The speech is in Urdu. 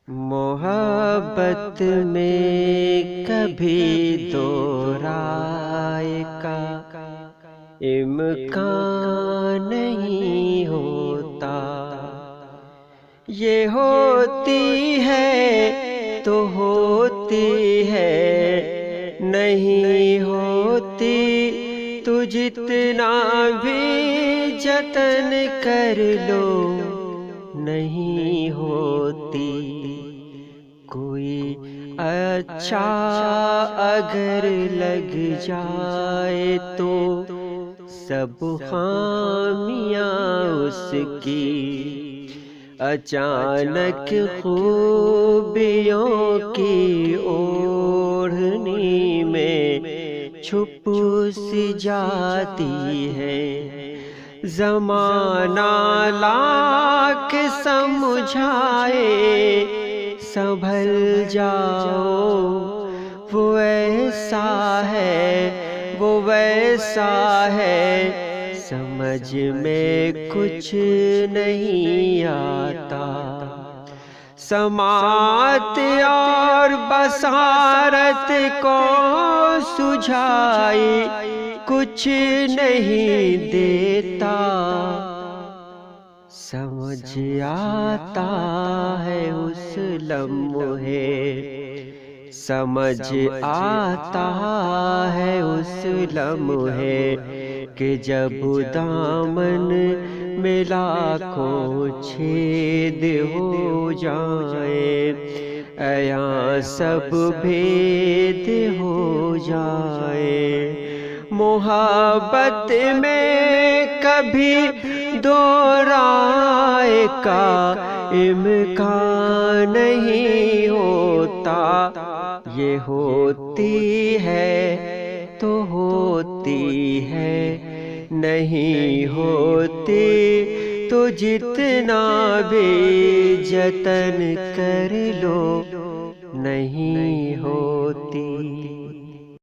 محبت میں کبھی دو رائے کا امکان نہیں ہوتا، یہ ہوتی ہے تو ہوتی ہے، نہیں ہوتی تو جتنا بھی جتن کر لو نہیں ہوتی۔ کوئی اچھا اگر لگ جائے تو سب خامیاں اس کی اچانک خوبیوں کی اوڑھنی میں چھپ سی جاتی ہے۔ زمانہ لا کے سمجھائے سنبھل جاؤ، وہ ایسا ہے وہ ویسا ہے، سمجھ میں کچھ نہیں آتا۔ سماعت اور بصارت کو سجھائی کچھ نہیں دیتا، سمجھ آتا ہے اس لمحے، سمجھ آتا ہے اس لمحے کہ جب دامن میں لاکھوں چھید ہو جائیں، عیاں سب بھید ہو جائے۔ محبت میں کبھی دو رائے کا امکان نہیں ہوتا، یہ ہوتی ہے تو ہوتی ہے، نہیں ہوتی تو جتنا بھی جتن کر لو نہیں ہوتی۔